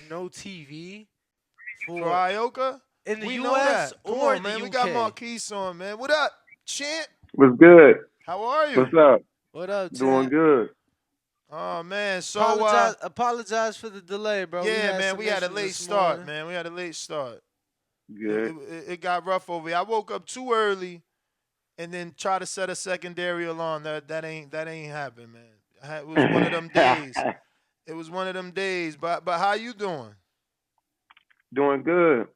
no TV For for Ioka? in the We know U.S. that. Come or on, the man. We got UK? Marquis on, man. What up, Champ? What's good? How are What's you? up? What up, Doing champ? good. Oh man. So Apologize for the delay, bro. We yeah, had man, some we had a issues late this start, morning. man. We had a late start. It, Good. it, it got rough over here. I woke up too early and then try to set a secondary alarm. That ain't happened, man. It was one of them days. It was one of them days. But how you doing? Doing good.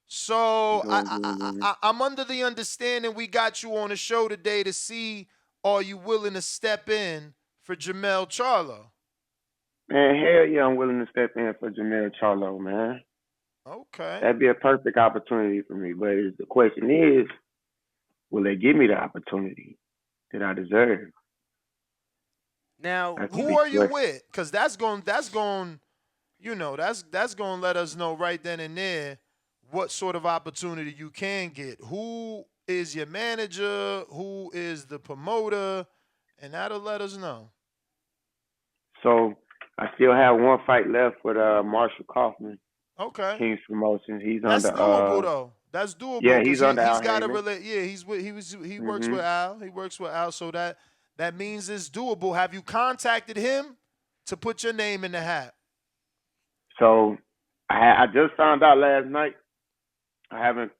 So Doing good. I'm under the understanding we got you on the show today to see are you willing to step in for Jamel Charlo? Man, hell yeah, I'm willing to step in for Jamel Charlo, man. Okay. That'd be a perfect opportunity for me. But the question is, will they give me the opportunity that I deserve? Now That's the we Who big are you question. with? Cause that's going to let us know right then and there what sort of opportunity you can get. Who is your manager? Who is the promoter? And that'll let us know. So I still have one fight left with Marshall Kaufman, Okay. King's Promotions. He's That's under doable though. That's doable yeah, because he's he under he's Al got a Heyman. relate. Yeah, he works with Mhm. Al. He works with Al, so that means it's doable. Have you contacted him to put your name in the hat? So I just found out last night. I haven't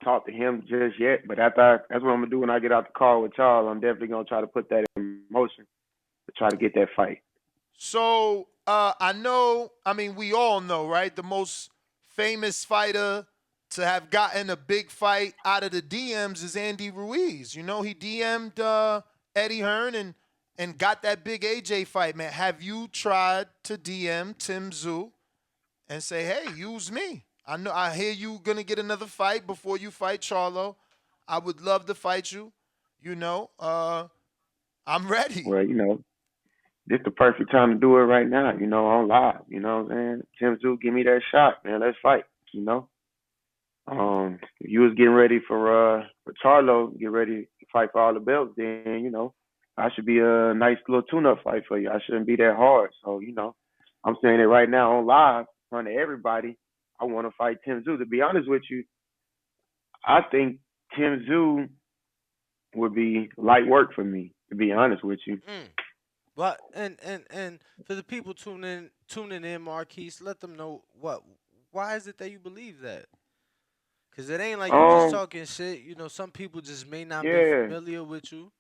talked to him just yet, but that's what I'm gonna do when I get out the car with Charles. I'm definitely gonna try to put that in motion to try to get that fight. So I know. I mean, we all know, right? The most famous fighter to have gotten a big fight out of the DMs is Andy Ruiz. You know, he DM'd Eddie Hearn and got that big AJ fight, man. Have you tried to DM Tim Tszyu and say, "Hey, use me. I know I hear you gonna get another fight before you fight Charlo. I would love to fight you. You know, I'm ready." Well, this the perfect time to do it right now. On live. You know what I'm saying? Tim Tszyu, give me that shot, man. Let's fight. You know. If you was getting ready for Charlo, get ready to fight for all the belts, then I should be a nice little tune-up fight for you. I shouldn't be that hard. So I'm saying it right now on live in front of everybody. I want to fight Tim Tszyu. To be honest with you, I think Tim Tszyu would be light work for me. To be honest with you, Mm. But and for the people tuning in, Marquise, let them know why is it that you believe that? Cause it ain't like you just um, talking shit. You know, some people just may not be yeah, familiar with you.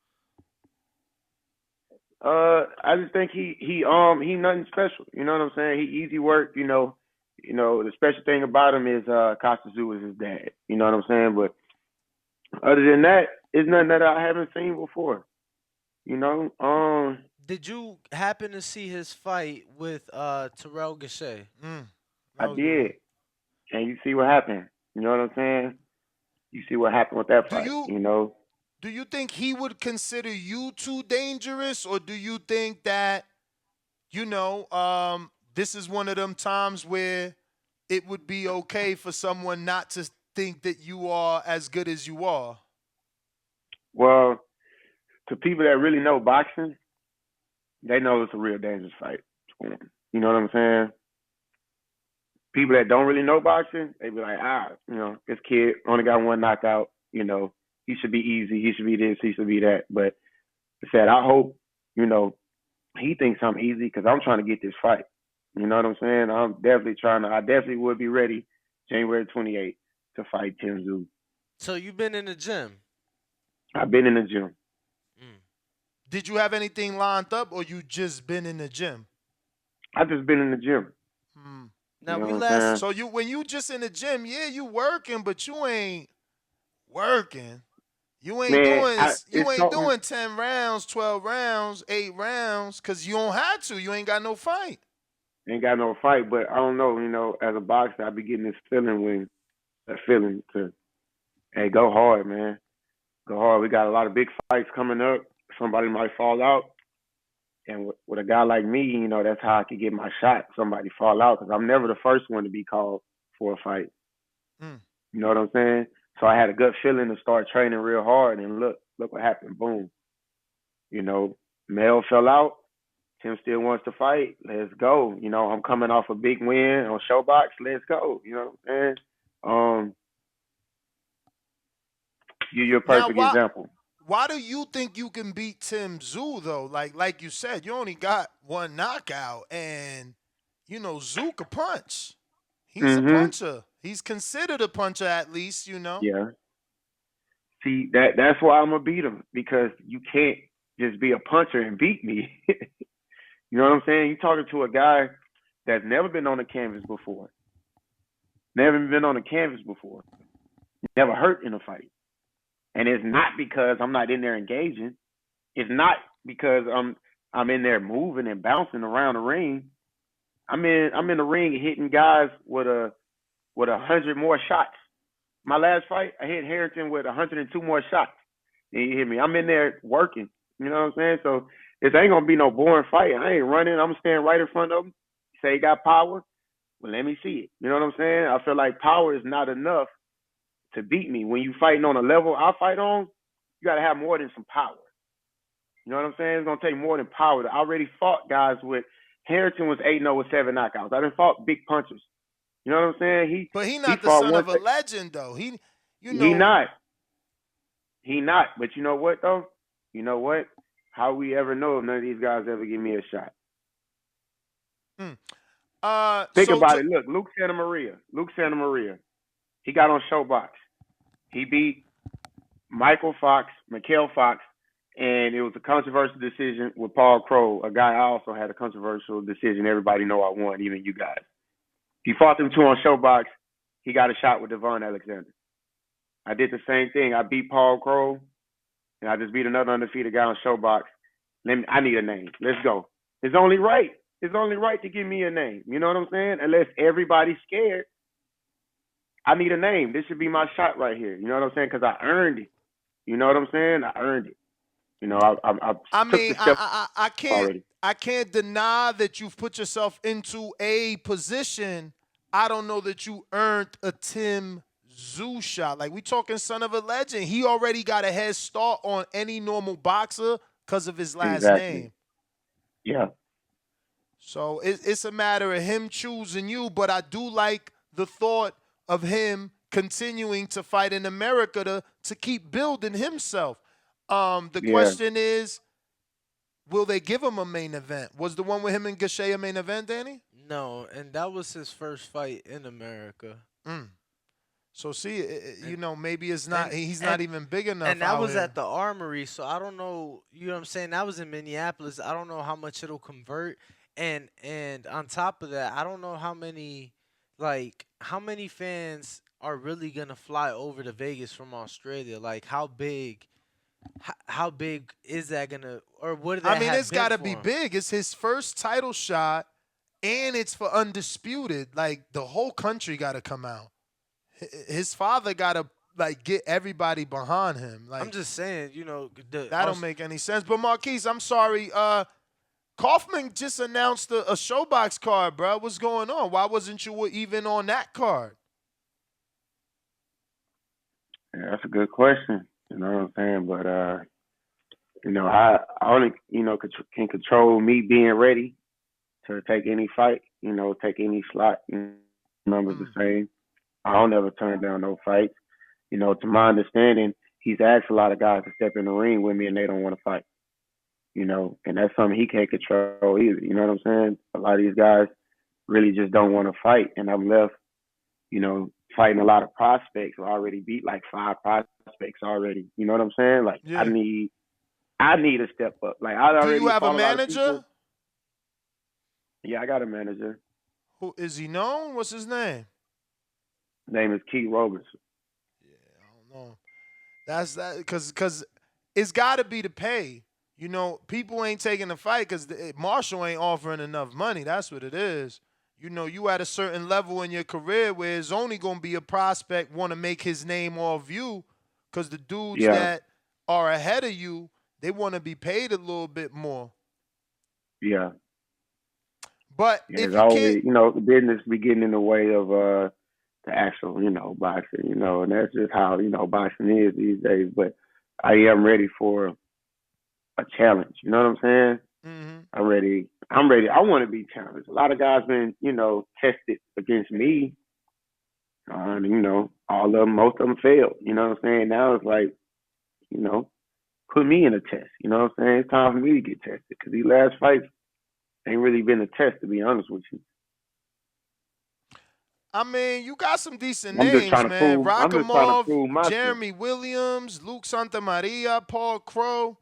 I just think he nothing special. You know what I'm saying? He easy work. The special thing about him is Costa Tszyu is his dad. You know what I'm saying? But other than that, it's nothing that I haven't seen before. You know, Did you happen to see his fight with Terrell Gausha? Mm, I that was a good did, one. and you see what happened. You know what I'm saying? You see what happened with that Do fight. you do you think he would consider you too dangerous, or do you think that this is one of them times where it would be okay for someone not to think that you are as good as you are? Well, to people that really know boxing, they know it's a real dangerous fight for 'em. You know what I'm saying? People that don't really know boxing, they be like, this kid only got one knockout. He should be easy. He should be this. He should be that. But I said, I hope, you know, he thinks I'm easy because I'm trying to get this fight. You know what I'm saying? I'm definitely trying to. I definitely would be ready January 28th to fight Tim Tszyu. So you been in the gym? I've been in the gym. Mm. Did you have anything lined up, or you just been in the gym? I just been in the gym. Hmm. You Now know we what I'm last. saying? So when you just in the gym, yeah, you working, but you ain't working. Man, You it's ain't something. doing 10 rounds, 12 rounds, 8 rounds cuz you don't have to. You ain't got no fight. Ain't got no fight, but I don't know. As a boxer, I be getting this feeling that feeling to, hey, go hard, man. Go hard. We got a lot of big fights coming up. Somebody might fall out. And with a guy like me, that's how I could get my shot. Somebody fall out because I'm never the first one to be called for a fight. Mm. You know what I'm saying? So I had a gut feeling to start training real hard, and look what happened. Boom. Male fell out. Tim still wants to fight. Let's go. You know, I'm coming off a big win on Showbox. Let's go. You know what I'm saying? Um, you're a Now, perfect example. why do you think you can beat Tsyzu though? Like you said, you only got one knockout, and you know Zoo can punch. He's a Mhm. puncher. He's considered a puncher at least, you know. Yeah. See, that's why I'm gonna beat him because you can't just be a puncher and beat me. You know what I'm saying? You talking to a guy that's never been on the canvas before, never been on the canvas before, never hurt in a fight, and it's not because I'm not in there engaging. It's not because I'm in there moving and bouncing around the ring. I'm in the ring hitting guys with 100 more shots. My last fight, I hit Harrington with 102 more shots. And you hit me. I'm in there working. You know what I'm saying? So this ain't gonna be no boring fight. I ain't running. I'm standing right in front of him. Say he got power. Well, let me see it. You know what I'm saying? I feel like power is not enough to beat me. When you fighting on a level I fight on, you gotta have more than some power. You know what I'm saying? It's gonna take more than power. I already fought guys with Harrington was 8-0 with 7 knockouts. I done fought big punchers. You know what I'm saying? But he He not the fought son one. of a legend though. You He know, not. He not. But you know what though? You know what? How we ever know if none of these guys ever give me a shot? mm. Think So about to it. Look, Luke Santa Maria. Luke Santa Maria. He got on Showbox. He beat Michael Fox, Mikael Fox, and it was a controversial decision with Paul Crow, a guy I also had a controversial decision. Everybody know I won, even you guys. He fought them two on Showbox. He got a shot with Devon Alexander. I did the same thing. I beat Paul Crow, and I just beat another undefeated guy on Showbox. I need a name. Let's go. It's only right. It's only right to give me a name. You know what I'm saying? Unless everybody's scared, I need a name. This should be my shot right here. You know what I'm saying? Because I earned it. You know what I'm saying? I earned it. You know, I I took mean, the step already. I can't deny that you've put yourself into a position. I don't know that you earned a Tim Zoo shot. Like we talking son of a legend. He already got a head start on any normal boxer because of his last Exactly. name. Yeah. So it's a matter of him choosing you, but I do like the thought of him continuing to fight in America to keep building himself. The Yeah. question is, will they give him a main event? Was the one with him and Gache a main event, Danny? No, and that was his first fight in America. Mm. So see, you And know, maybe it's not. and He's not and even big enough and that out was here. at the Armory, so I don't know. You know what I'm saying? That was in Minneapolis. I don't know how much it'll convert, and on top of that, I don't know how many fans are really gonna fly over to Vegas from Australia. Like how big is that gonna, or would I that mean, have it's been got to be for him? big. It's his first title shot, and it's for undisputed. Like the whole country got to come out. His father got to like get everybody behind him. I'm Like just saying, that don't make any sense. But Marquis, I'm sorry. Kaufman just announced a Showbox card, bro. What's going on? Why wasn't you even on that card? Yeah, that's a good question. You know what I'm saying? But I only can control me being ready to take any fight. Take any slot. Numbers the Mm. same. I don't ever turn down no fights. To my understanding, he's asked a lot of guys to step in the ring with me, and they don't want to fight. And that's something he can't control either. You know what I'm saying? A lot of these guys really just don't want to fight, and I'm left, fighting a lot of prospects who already beat like 5 prospects already. You know what I'm saying? Like Yeah. I need to step up. Like I Do you already have a fought a lot of people. manager? Yeah, I got a manager. Who is he known? What's his name? His name is Keith Robertson. I don't know. That's that because it's got to be the pay. You know, people ain't taking the fight because Marshall ain't offering enough money. That's what it is. You know, you at a certain level in your career where it's only going to be a prospect want to make his name off you because the dudes Yeah, that are ahead of you, they want to be paid a little bit more. yeah. But And if it's you can't, always, the business be getting in the way of the actual, boxing, and that's just how, boxing is these days. But I am ready for a challenge. You know what I'm saying? Mm-hmm. I'm ready. I'm ready. I want to be challenged. A lot of guys been, tested against me. All of them, most of them failed. You know what I'm saying? Now it's like, you know, put me in a test. You know what I'm saying? It's time for me to get tested because these last fights ain't really been a test, to be honest with you. I mean, you got some decent I'm just trying names, to man. prove. I'm just trying to Rakimov, prove myself. Jeremy Williams, Luke Santamaria, Paul Crow.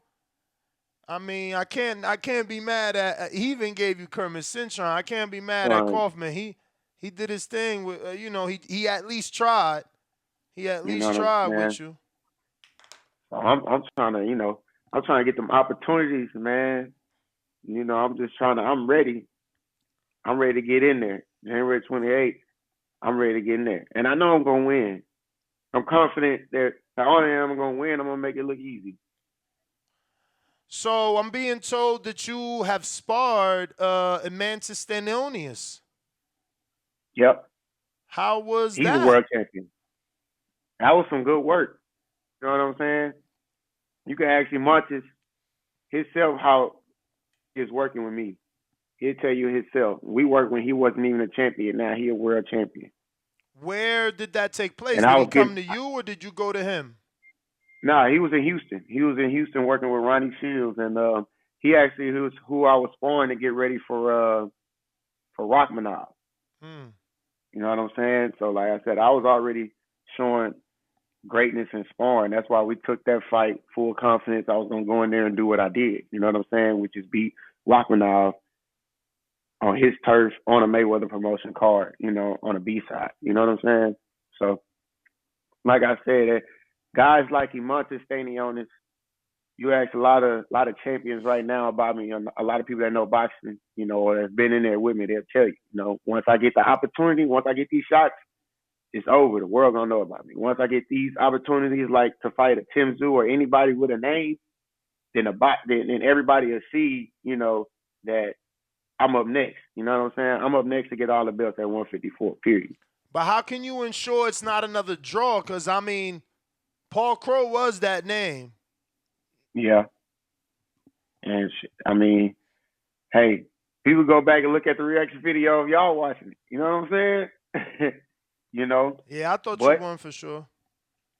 I mean, I can't be mad at. He even gave you Kermit Cintron. I can't be mad at Right. Kaufman. He did his thing with. He at least tried. He at You know least what I'm tried saying? with you. So I'm trying to, I'm trying to get them opportunities, man. I'm just trying to. I'm ready. I'm ready to get in there. January 28th. I'm ready to get in there, and I know I'm gonna win. I'm confident that not only am I gonna win, I'm gonna make it look easy. So I'm being told that you have sparred Mantis Stanonius. Yep, How was he's a that? world champion. That was some good work. You know what I'm saying? You can actually Marcus himself how he's working with me. He'll tell you himself. We worked when he wasn't even a champion. Now he a world champion. Where did that take place? And Did I he was getting come to you or did you go to him? nah. He was in Houston. He was in Houston working with Ronnie Shields, and he actually was who I was sparring to get ready for Rachmanov. Hmm. You know what I'm saying? So like I said, I was already showing greatness in sparring. That's why we took that fight full confidence. I was gonna go in there and do what I did. You know what I'm saying? Which is beat Rachmanov on his turf on a Mayweather promotion card. On a B side. You know what I'm saying? So like I said, guys like Imantas Stanionis, you ask a lot of champions right now about me. A lot of people that know boxing, or have been in there with me, they'll tell you. Once I get the opportunity, once I get these shots, it's over. The world gonna know about me. Once I get these opportunities, like to fight a Tsyzu or anybody with a name, then everybody will see, that I'm up next. You know what I'm saying? I'm up next to get all the belts at 154. Period. But how can you ensure it's not another draw? Because, I mean, Paul Crow was that name. Yeah, and I mean, hey, people go back and look at the reaction video of y'all watching it. You know what I'm saying? you know, Yeah, I thought you but won for sure.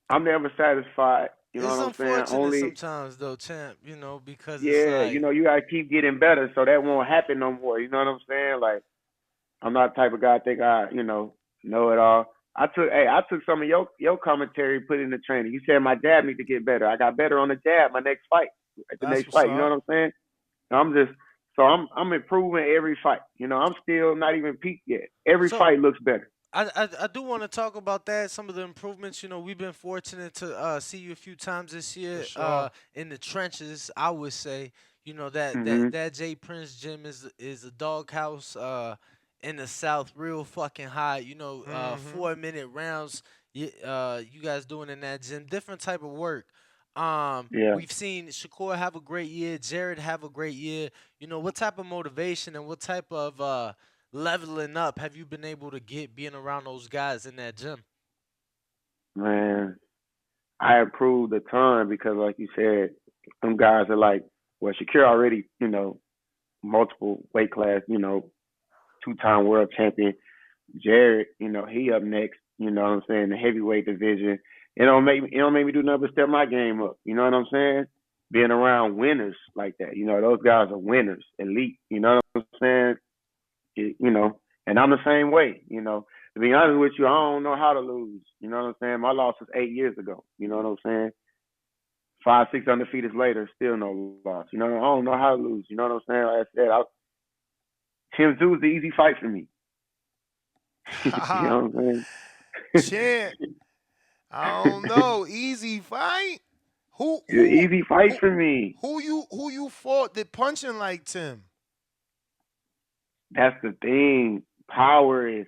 I'm never satisfied. You know It's what I'm saying? unfortunate Only, sometimes though, champ. Because it's yeah, like you gotta keep getting better so that won't happen no more. You know what I'm saying? Like, I'm not the type of guy I think know it all. I took some of your commentary, put it in the training. You said my jab need to get better. I got better on the jab my next fight. At the That's next what's fight, you know up. what I'm saying? I'm improving every fight. I'm still not even peaked yet. Every so. fight looks better. I do want to talk about that. Some of the improvements. We've been fortunate to see you a few times this For year sure. in the trenches. I would say, that Mhm. Jay Prince gym is a doghouse in the South, real fucking high. Mm-hmm. 4 minute rounds. You guys doing in that gym, different type of work. Yeah, We've seen Shakur have a great year, Jared have a great year. What type of motivation and what type of leveling up have you been able to get being around those guys in that gym? man. I improved a ton because, like you said, some guys are like, well, Shakir already, multiple weight class, 2-time world champion. Jared, he up next. You know what I'm saying? The heavyweight division. It don't make me do nothing but step my game up. You know what I'm saying? Being around winners like that. Those guys are winners, elite. You know what I'm saying? And I'm the same way. To be honest with you, I don't know how to lose. You know what I'm saying? My loss was 8 years ago. You know what I'm saying? 5, 6 undefeated later, still no loss. I don't know how to lose. You know what I'm saying? Like I said, Tim Tszyu is the easy fight for me. you know what I'm Champ, saying? I don't know. Easy fight. Who It's an who easy fight who for me. who you fought that punching like Tim? That's the thing. Power is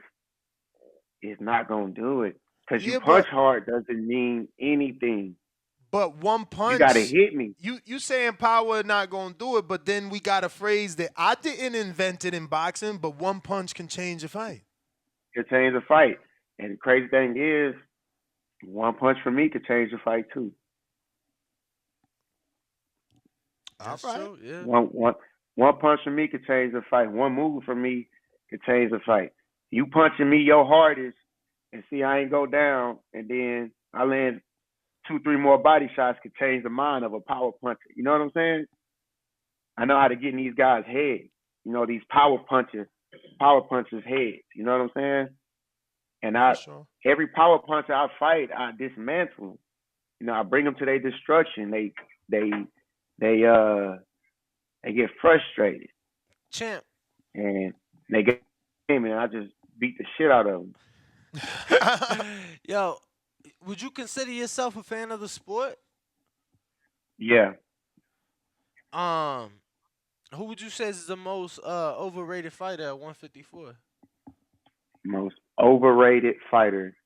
not gonna do it. Cause you Yeah, punch hard doesn't mean anything. but one You gotta punch. hit me. You saying power not gonna do it, but then we got a phrase that I didn't invent it in boxing, but one punch can change a fight. To change the fight. And the crazy thing is, one punch for me could change the fight too. All That's right. true. Yeah. One One punch from me could change the fight. One move from me could change the fight. You punching me your hardest and see I ain't go down, and then I land 2, 3 more body shots could change the mind of a power puncher. You know what I'm saying? I know how to get in these guys' heads. You know, these power punchers' heads. You know what I'm saying? And For sure. every power puncher I fight, I dismantle them. You know, I bring them to their destruction. They get frustrated Champ. and they get game, and I just beat the shit out of them. Yo, would you consider yourself a fan of the sport? Yeah, Who would you say is the most overrated fighter at 154? most overrated fighter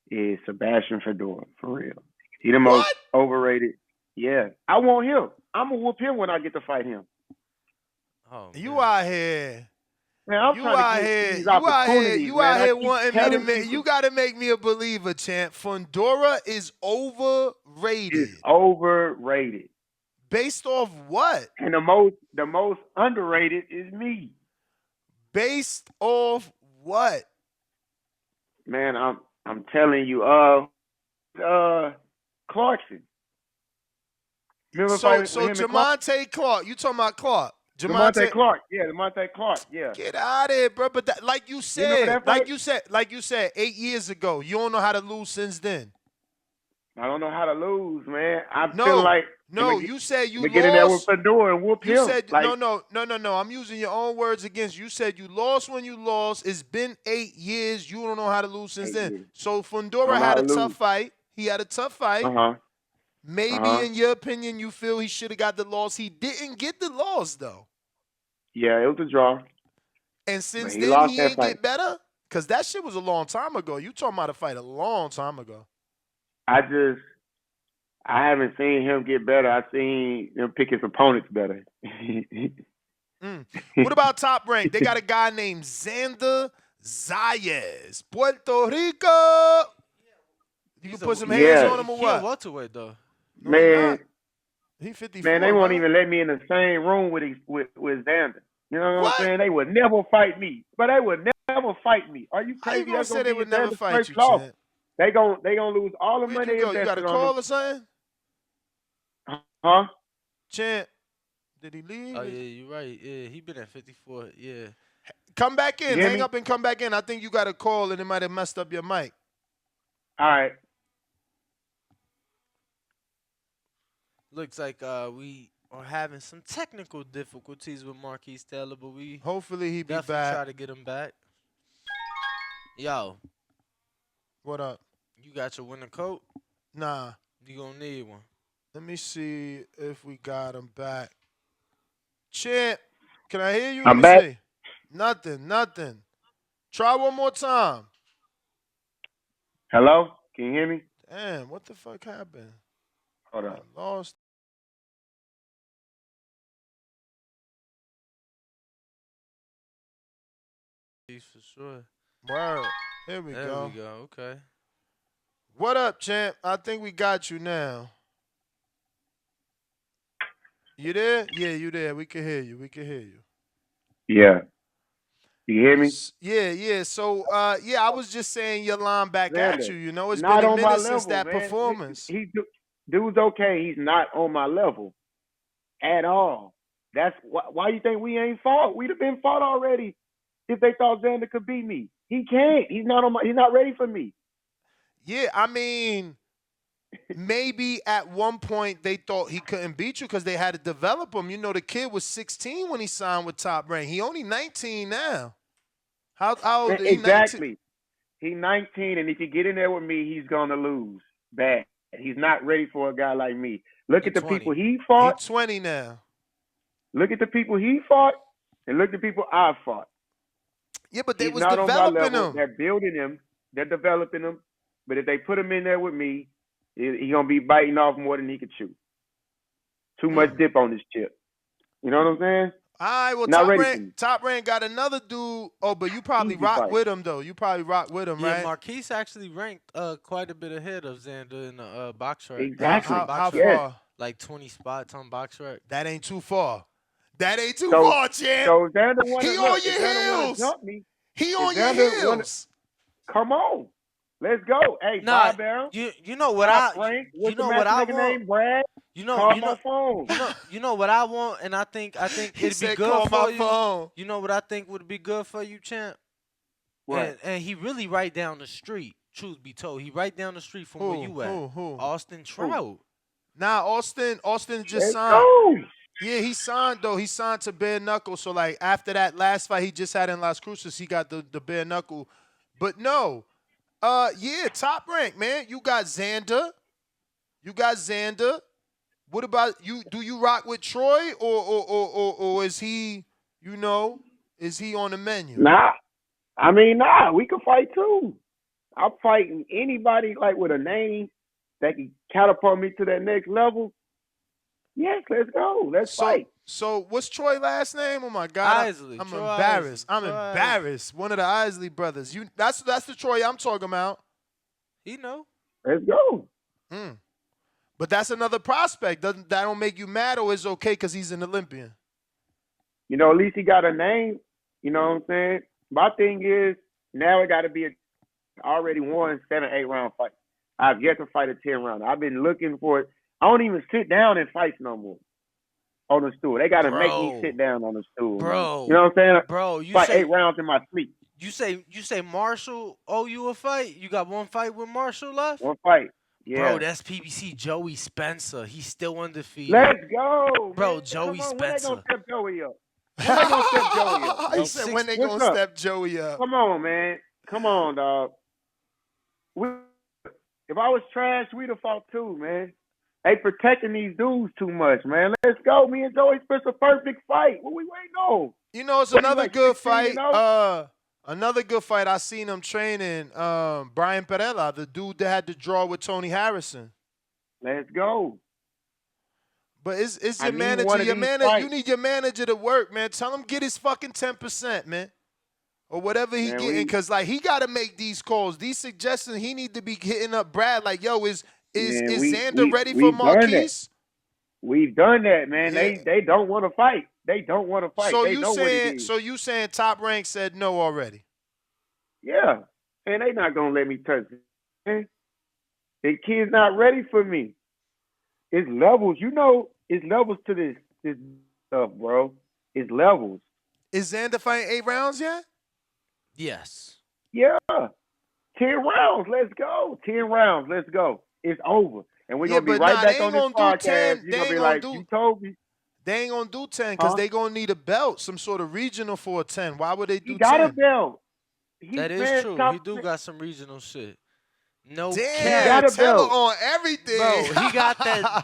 is Sebastian Fedor, for real. He the most What? overrated. Yeah, I want him. I'm gonna whoop him when I get to fight him. Oh, You man. out here. Man, I'm You trying out to get here. these You out here. opportunities, You man. out I here keep wanting me to telling make. people You got to make me a believer, champ. Fundora is overrated. it's overrated, Based off what? and the most underrated is me. Based off what? Man, I'm telling you, Clarkson. Remember So fighting with him and Clark? Jamonte Clark. You talking about Clark? Demonte Clark. Yeah, Demonte Clark. Yeah. Get out of here, bro. But that, like you You remember said, that fight? like you said, 8 years ago, you don't know how to lose since then. I don't know how to lose, man. I No, feel like no. You said you we get in there with lost. Fedor and whoop You him. said Like, no. I'm using your own words against you. You said you lost when you lost. It's been 8 years. You don't know how to lose since 8 then. years. So I Fundora don't know had how a to tough lose. fight. He had a tough fight. Uh-huh. Maybe in your opinion, you feel he should have got the loss. He didn't get the loss though. Yeah, it was a draw. And But since he then, lost he that ain't fight. get better. Cause that shit was a long time ago. You talking about a fight a long time ago. I haven't seen him get better. I've seen him pick his opponents better. What about Top Rank? They got a guy named Xander Zayas, Puerto Rico. You can put some hands Yeah. on him or He a what? welterweight though. No, he Man, not. He 54. man, they won't huh? even let me in the same room with Xander. You know what I'm What? saying? They would never fight me. But they would never fight me. Are you How you crazy? gonna That's say gonna they be would never Xander's fight first you, loss. champ? They gonna lose all the Where'd money you they go? You got a invested on call them. or something? Huh? Champ, did he leave? Oh yeah, you're right. Yeah, he been at 54. Yeah. Come back in. You hear Hang me? up and come back in. I think you got a call and it might have messed up your mic. All right. Looks like we are having some technical difficulties with Marquis Taylor, but we Hopefully he be definitely back. try to get him back. Yo, What up? you got your winter coat? Nah. You gonna need one. Let me see if we got him back. Champ, can I hear you? Let I'm me back. see. Nothing. Try one more time. Hello? Can you hear me? Damn, what the fuck happened? Hold I on. lost. For sure. Word. Here we There go. we go. Okay. What up, champ? I think we got you now. You there? Yeah, you there. We can hear you. Yeah. You hear me? Yeah. So, I was just saying your line back at Xander, you. You know, it's not been a on my minute since level, that man. performance. Dude's okay. He's not on my level at all. That's why you think we ain't fought. We'd have been fought already if they thought Xander could beat me. He can't. He's not ready for me. Yeah, I mean, maybe at one point they thought he couldn't beat you because they had to develop him. You know, the kid was 16 when he signed with Top Rank. He only 19 now. How old is he? 19? Exactly. He's 19, and if you get in there with me, he's gonna lose bad. He's not ready for a guy like me. Look He at the 20. people he fought. He's 20 now. Look at the people he fought, and look at the people I fought. Yeah, but they He's was not on my developing level. him. They're building him. They're developing him. But if they put him in there with me, he's gonna be biting off more than he could chew. Too much dip on his chip. You know what I'm saying? All right, well, Not ready for me. Top Rank got another dude. Oh, but you probably Easy rock fight. with him, though. You probably rock with him, Yeah, right? Marquis actually ranked quite a bit ahead of Xander in the box rack. Exactly. How Box Yes. far? Like 20 spots on box rack. That ain't too far. That ain't too So, far, champ. so Xander wanna He look. on your If Xander wanna heels. jump me, He if on your Xander wanna heels. come on, let's go. Hey, Nah, Bob Barrel, you know what Top I Rank. you What's the know what I matchmaker want. name? Brad. You know Call you my know phone. you know what I want, and I think He it'd be said, good call my for you. phone. You know what I think would be good for you, champ? What? And he really right down the street. Truth be told, he right down the street from where you at. Who? Austin Trout. Nah, Austin just Let's signed. go. Yeah, he signed though. He signed to bare knuckle. So like after that last fight he just had in Las Cruces, he got the bare knuckle. But no, yeah, Top Rank, man. You got Xander. What about you? Do you rock with Troy or is he, is he on the menu? Nah, I mean, nah. We can fight too. I'm fighting anybody like with a name that can catapult me to that next level. Yes, let's go. Let's So fight. so what's Troy last name? Oh my God, Isley. I'm Troy embarrassed. Isley. I'm Troy embarrassed. One of the Isley brothers. That's the Troy I'm talking about. He know. Let's go. Mm. But that's another prospect. Doesn't that don't make you mad, or is it okay because he's an Olympian? You know, at least he got a name. You know what I'm saying? My thing is now it got to be already won 7, 8 round fight. I've yet to fight a 10 round. I've been looking for it. I don't even sit down and fight no more on the stool. They got to make me sit down on the stool. Bro. You know what I'm saying? Bro, you Fight say 8 rounds in my sleep. you say Marshall owe you a fight? You got one fight with Marshall left? One fight. Yeah. Bro, that's PBC Joey Spencer. He's still undefeated. Let's go. Bro, man. Joey Come on, when they Spencer. gonna step Joey up? When they gonna step Joey up? He bro? said when they What's gonna up? step Joey up. Come on, man. Come on, dog. If I was trash, we'd have fought too, man. They protecting these dudes too much, man. Let's go. Me and Joey Spencer, perfect fight. What we waiting on? You know, it's What, he another like good 16, fight. you know? Another good fight. I seen him training. Brian Perella, the dude that had to draw with Tony Harrison. Let's go. But is I your need manager? one of Your these manager. You fights. need your manager to work, man. Tell him get his fucking 10%, man, or whatever he Man, getting. Cause like he got to make these calls. These suggestions he need to be hitting up Brad. Like, yo, is Xander ready for we've done Marquis? that. We've done that, man. Yeah. They don't want to fight. They don't want to fight. So they you know what it saying? is. So you saying Top Rank said no already? Yeah, and they not gonna let me touch it. Man. The kid's not ready for me. It's levels, you know. It's levels to this stuff, bro. It's levels. Is Xander fighting 8 rounds yet? Yes. Yeah, 10 rounds. Let's go. 10 rounds. Let's go. It's over, and we're Yeah, gonna be but right nah, back they on ain't this gonna do 10. podcast. They You're gonna ain't be gonna like, do- you told me. They ain't gonna do 10 because Huh? they gonna need a belt, some sort of regional for a 10. Why would they do He got 10? a belt. That is true. He do got some regional shit. No Damn, got a Taylor belt. on everything. Bro, he got that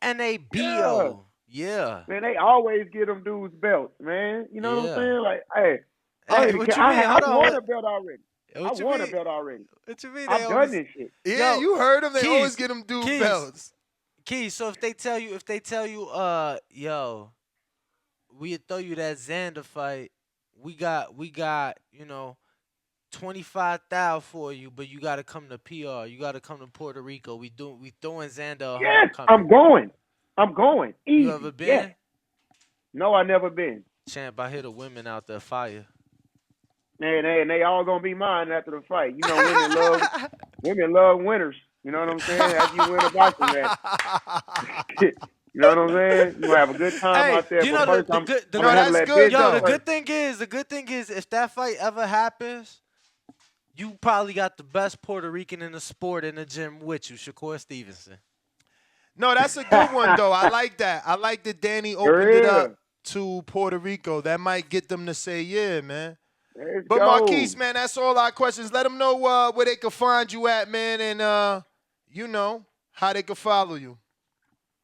WBO-NABO. Yeah. Man, they always get them dudes belts, man. You know what I'm saying? Like, hey, I don't Hey, even what care. you mean? I Hold on. won a belt already. What I you won a mean? belt already. What you mean? I've done this shit. Yeah, Yo, you heard them. They Keys, always get them dude Keys. belts. Key, so if they tell you, yo, we throw you that Xander fight, we got, 25,000 for you, but you gotta come to PR. You gotta come to Puerto Rico. We throwing Xander a Yes, homecoming. I'm going. Easy. You ever been? Yes. No, I never been. Champ, I hear the women out there fire. Man, they all gonna be mine after the fight. You know, women love winners. You know what I'm saying? After you win a boxing match. You know what I'm saying? You gonna have a good time Hey, out there. you But know first, the I'm good, gonna handle that's that good, business though. the first. good thing is, if that fight ever happens, you probably got the best Puerto Rican in the sport in the gym with you, Shakur Stevenson. No, that's a good one, though. I like that. I like that Danny opened it up to Puerto Rico. That might get them to say, yeah, man. Let's But go. Marquis, man, that's all our questions. Let them know where they can find you at, man, and, how they can follow you.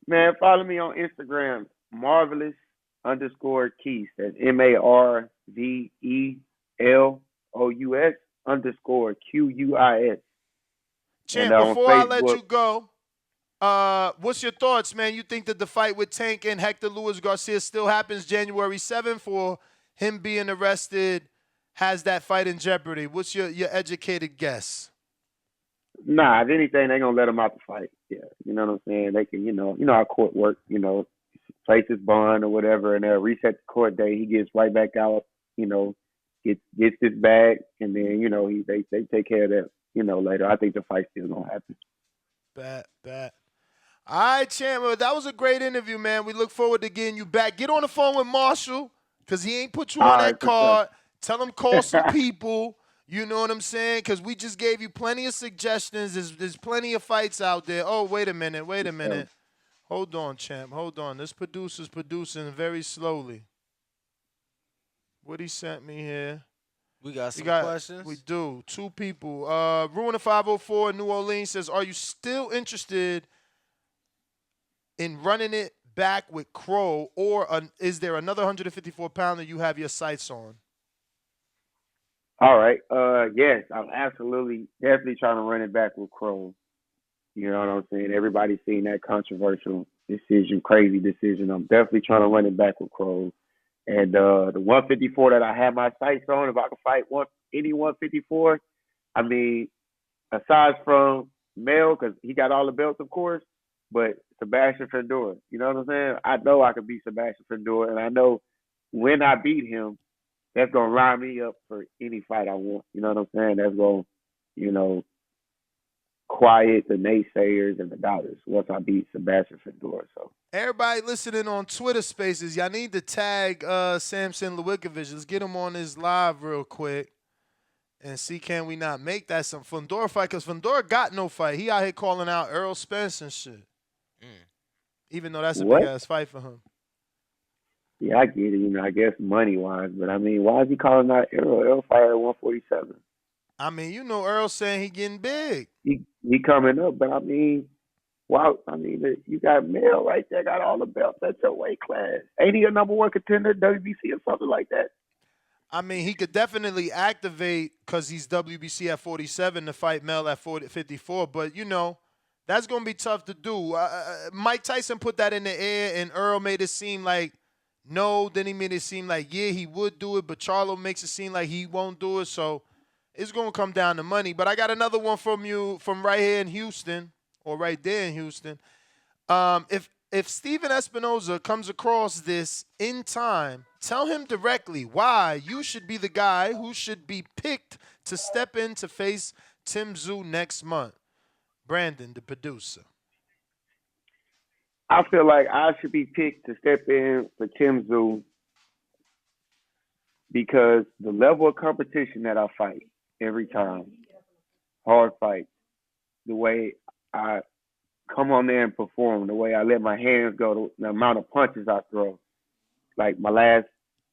Man, follow me on Instagram, marvelous_Keys. That's MARVELOUS_QUIS. Champ, And on before I let Facebook, you go, what's your thoughts, man? You think that the fight with Tank and Hector Luis Garcia still happens January 7th, or him being arrested has that fight in jeopardy? What's your educated guess? nah, if anything, they're gonna let them out the fight. Yeah, you know what I'm saying. They can, you know how court work. You know, place his bond or whatever, and they'll reset the court date. He gets right back out, you know, gets his bag, and then they take care of that, later. I think the fight's still gonna happen. Bet. All right, champ. Well, that was a great interview, man. We look forward to getting you back. Get on the phone with Marshall, because he ain't put you All on right, that for sure. card. Tell him call some people. You know what I'm saying? Because we just gave you plenty of suggestions. There's plenty of fights out there. Oh, wait a minute. Hold on, champ. Hold on. This producer's producing very slowly. What he sent me here. We got some questions. We do. Two people. Ruiner 504 in New Orleans says, are you still interested in running it back with Crow, or is there another 154-pounder you have your sights on? All right. Yes, I'm definitely trying to run it back with Crow. You know what I'm saying? Everybody's seen that controversial decision, crazy decision. I'm definitely trying to run it back with Crow. And the 154 that I have my sights on, if I can fight any 154, I mean, aside from Mel, because he got all the belts, of course, but Sebastian Fedor. You know what I'm saying? I know I can beat Sebastian Fedor, and I know when I beat him, that's going to line me up for any fight I want. You know what I'm saying? That's going to, quiet the naysayers and the doubters once I beat Sebastian Fedor. So everybody listening on Twitter Spaces, y'all need to tag Samson Lewickovich. Let's get him on this live real quick and see can we not make that some Fedor fight, because Fedor got no fight. He out here calling out Errol Spence and shit. Even though that's a big-ass fight for him. Yeah, I get it. I guess money-wise. But, I mean, why is he calling out Errol? Errol fired at 147. I mean, Earl saying he getting big. He coming up, but I mean, wow, you got Mel right there, got all the belts at your weight class. Ain't he a number one contender, WBC or something like that? I mean, he could definitely activate because he's WBC at 47 to fight Mel at 54, but that's going to be tough to do. Mike Tyson put that in the air, and Earl made it seem like no, then he made it seem like, yeah, he would do it, but Charlo makes it seem like he won't do it, so it's going to come down to money. But I got another one from you from right here in Houston, or right there in Houston. If Steven Espinoza comes across this in time, tell him directly why you should be the guy who should be picked to step in to face Tsyzu next month. Brandon, the producer. I feel like I should be picked to step in for Tsyzu because the level of competition that I fight every time, hard fight, the way I come on there and perform, the way I let my hands go, the amount of punches I throw. Like my last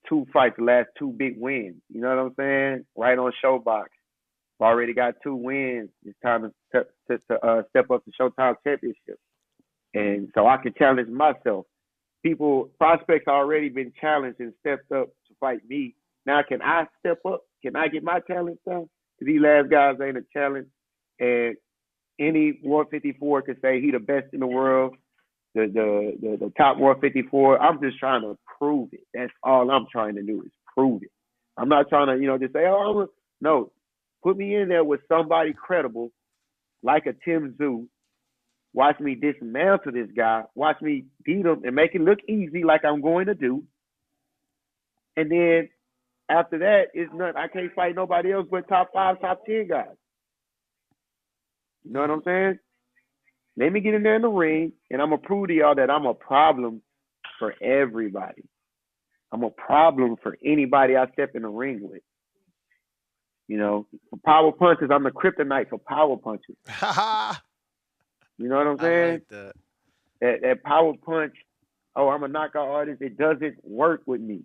two fights, the last two big wins. You know what I'm saying? Right on Showbox. I've already got 2 wins. It's time to step up to Showtime Championship. And so I can challenge myself. Prospects already been challenged and stepped up to fight me. Now can I step up? Can I get my challenge done? Because these last guys ain't a challenge. And any 154 could say he the best in the world, the top 154. I'm just trying to prove it. That's all I'm trying to do is prove it. I'm not trying to, just say, no. Put me in there with somebody credible, like a Tsyzu. Watch me dismantle this guy. Watch me beat him and make it look easy like I'm going to do. And then after that, it's nothing. I can't fight nobody else but top 5, top 10 guys. You know what I'm saying? Let me get in there in the ring, and I'm going to prove to y'all that I'm a problem for everybody. I'm a problem for anybody I step in the ring with. For power punches, I'm the kryptonite for power punches. You know what I'm saying? I like that. That power punch, I'm a knockout artist, it doesn't work with me.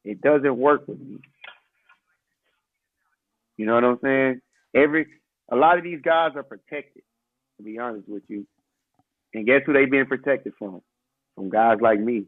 It doesn't work with me. You know what I'm saying? A lot of these guys are protected, to be honest with you. And guess who they being protected from? From guys like me.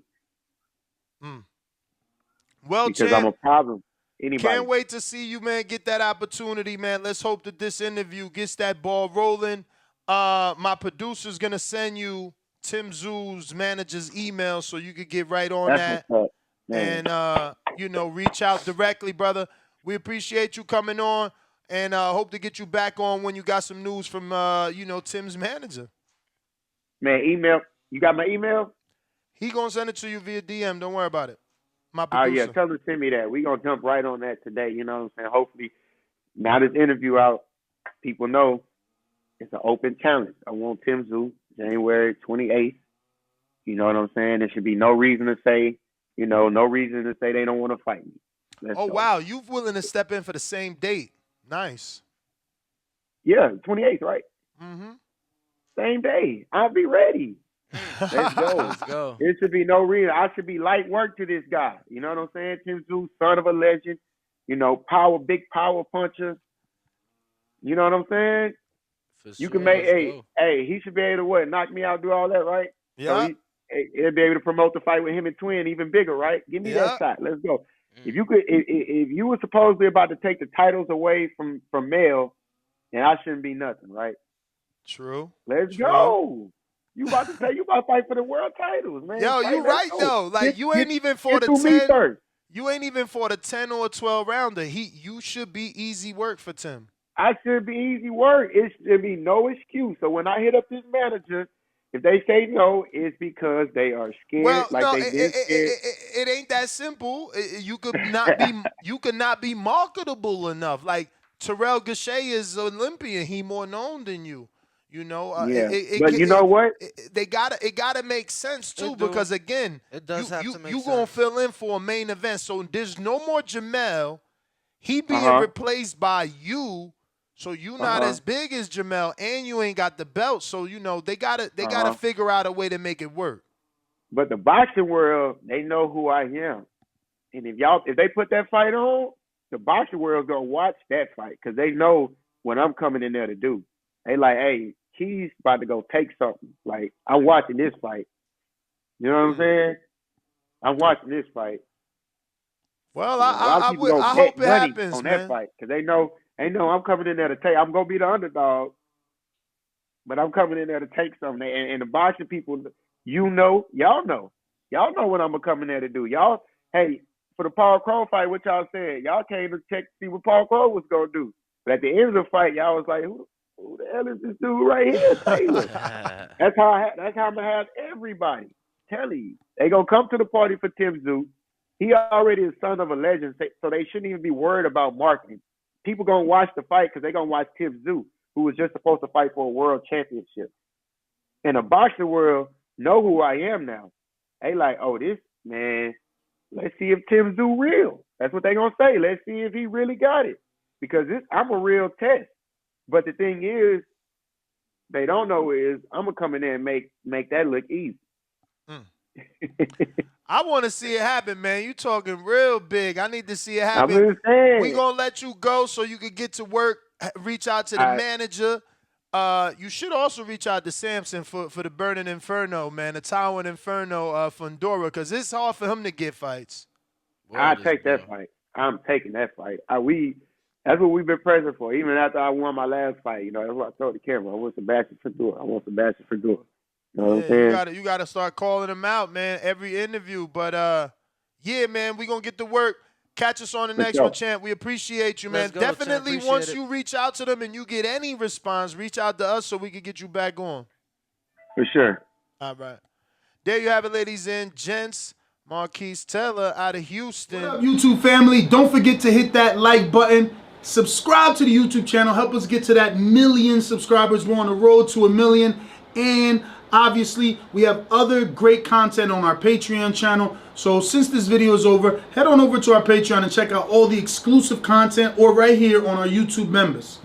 Well, because champ, I'm a problem. Anybody. Can't wait to see you, man, get that opportunity, man. Let's hope that this interview gets that ball rolling. My producer's going to send you Tsyzu's manager's email so you could get right on That's that. And, reach out directly, brother. We appreciate you coming on, and hope to get you back on when you got some news from, Tim's manager. Man, email. You got my email? He gonna send it to you via DM. Don't worry about it. My Oh, yeah, producer. tell him to send me that. We going to jump right on that today. You know what I'm saying? Hopefully, now this interview out, people know it's an open challenge. I want Tsyzu January 28th. You know what I'm saying? There should be no reason to say, no reason to say they don't want to fight me. Let's Oh go. wow, you willing to step in for the same date? Nice. Yeah, 28th, right? Mm-hmm. Same day. I'll be ready. Let's go. Let's go. There should be no reason. I should be light work to this guy. You know what I'm saying? Tsyzu, son of a legend. Big power puncher. You know what I'm saying? For You sure. can make, Let's go. he should be able to knock me out, do all that, right? Yeah. So he'll be able to promote the fight with him and Twin even bigger, right? Give me that shot. Let's go. If you could, if you were supposedly about to take the titles away from Mel, then I shouldn't be nothing, right? True. Let's go. You about to fight for the world titles, man. Yo, you right though. Like you ain't even for the 10. You ain't even for the 10 or 12 rounder. You should be easy work for Tim. I should be easy work. It should be no excuse. So when I hit up this manager, if they say no, it's because they are scared. Well, like no, they been scared. it ain't that simple. You could not be marketable enough. Like Terrell Gausha is Olympian. He more known than you. You know. Yeah. But you know what? It gotta make sense too, because again, it does have to make you sense. gonna fill in for a main event. So there's no more Jamel. He being replaced by you. So you not as big as Jamel, and you ain't got the belt. So they gotta figure out a way to make it work. But the boxing world, they know who I am, and if they put that fight on, the boxing world's gonna watch that fight because they know what I'm coming in there to do. They like, hey, Key's about to go take something. Like I'm watching this fight. You know what I'm saying? I'm watching this fight. Well, I hope it happens, on man. that fight because they know I'm coming in there to take. I'm gonna be the underdog, but I'm coming in there to take something. And the boxing people, y'all know what I'm gonna come in there to do. Y'all, hey, for the Paul Crow fight, what y'all said, y'all came to check to see what Paul Crow was gonna do. But at the end of the fight, y'all was like, who the hell is this dude right here, Taylor? That's how I'm gonna have everybody. Tell you, they gonna come to the party for Tsyzu. He already is son of a legend, so they shouldn't even be worried about marketing. People gonna watch the fight because they gonna watch Tsyzu, who was just supposed to fight for a world championship. And the boxing world know who I am now. They like, oh, this man. Let's see if Tsyzu real. That's what they gonna say. Let's see if he really got it, because I'm a real test. But the thing is, they don't know is I'm gonna come in there and make that look easy. I want to see it happen, man. You talking real big. I need to see it happen. I'm just saying. We gonna let you go so you can get to work. Reach out to the manager. You should also reach out to Samson for the Burning Inferno, man, the Towering Inferno Fundora, because it's hard for him to get fights. I take that fight. I'm taking that fight. That's what we've been present for. Even after I won my last fight, that's what I told the camera. I want Sebastian Fedora. You know what I'm saying? You gotta start calling him out, man, every interview. But yeah, man, we gonna get to work. Catch us on the next one, champ. We appreciate you, man. Definitely, once you reach out to them and you get any response, reach out to us so we can get you back on. For sure. All right. There you have it, ladies and gents. Marquis Taylor out of Houston. What up, YouTube family? Don't forget to hit that like button. Subscribe to the YouTube channel. Help us get to that 1 million subscribers. We're on the road to 1 million. And obviously, we have other great content on our Patreon channel. So since this video is over, head on over to our Patreon and check out all the exclusive content or right here on our YouTube members.